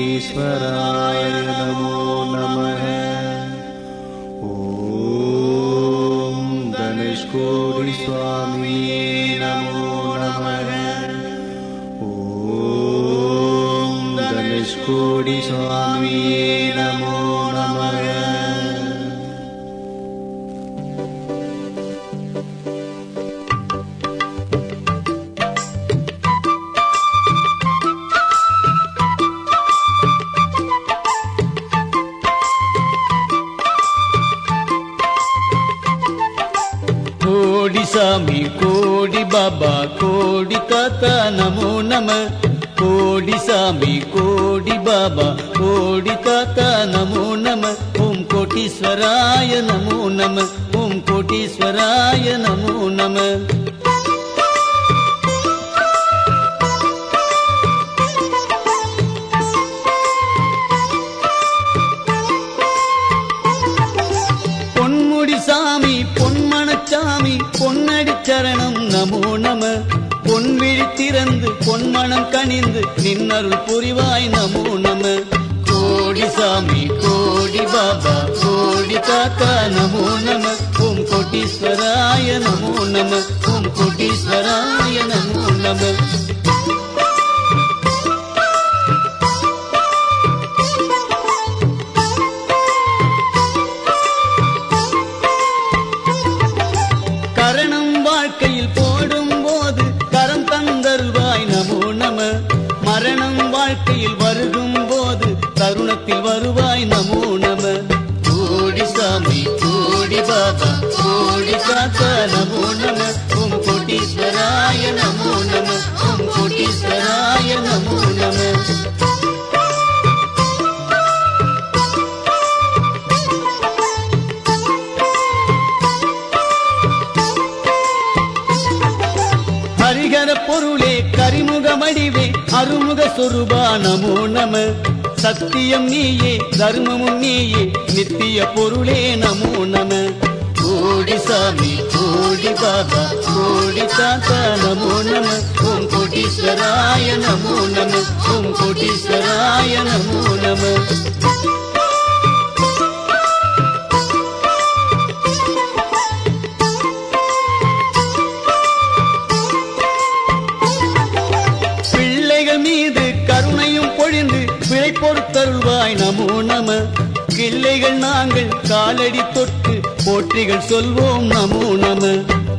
कोटीश्वराय नमो नमः। ॐ गणेशकोटि स्वामी नमो नमः। ॐ गणेशकोटि स्वामी नमो नमः। कोडि स्वामी कोडि बाबा कोडि ताता नमो नमः। कोडि स्वामी कोडि बाबा कोडि ताता नमो नमः। ओम कोटीश्वराय नमो नमः। ओम कोटीश्वराय नमो नमः। பொன்முடி சாமி பொன்மணச்சாமி பொன்னடி சரணம் நமோ நம. பொன்விழி திறந்து பொன்மணம் கனிந்து நின்னருள் புரிவாய் நமோ நம. கோடி சாமி கோடி பாபா கோடி தாத்தா நமோ நம. ஓம் கோட்டீஸ்வராய நமோ நம. ஓம் கோட்டீஸ்வராய நமோ நம. கரணம் வாழ்க்கையில் போடும் போது கரம் தந்தருள்வாய் நமோ நம. மரணம் வாழ்க்கையில் வருகும் போது தருணத்தில் வருவாய் நமோ நம. கோடி சாமி கோடி பாபா கோடி தாத்தா நமோ நம. ஓம் கோட்டீஸ்வராய நமோ நம. ஓம் கோட்டீஸ்வராய நமோ நம. ஹரிகர பொருளே கரிமுகமடிவே அருமுக சொரூபா நமோ நம. சத்தியம் நீயே தர்மமும் நீயே நித்திய பொருளே நமோ நம. கோடி சாமி கோடி பாபா கோடி தாத்தா நமோ நம. ஓம் கோட்டீஸ்வராய நமோ நம. ஓம் கோட்டீஸ்வராய நமோ நம. மீது கருணையும் பொழிந்து விளை பொறுத்தருள்வாய் நமோ நம. கிள்ளைகள் நாங்கள் காலடி தொட்டு போற்றிகள் சொல்வோம் நமோ நம.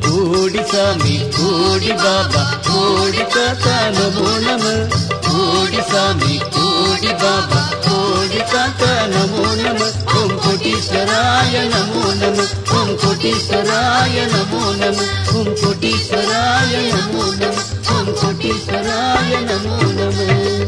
கோடி சாமி கோடி பாபா கோடி தாத்தா நமோ நம. கோடி சாமி கோடி பாபா கோடி தாத்தா நமோ நம. ஓம் கோட்டீஸ்வராய நமோ நம. ஓம் கோட்டீஸ்வராய நமோ நம. ஓம் கோட்டீஸ்வராய நமோ நம. ஓம் கோட்டீஸ்வராய நமோ நம.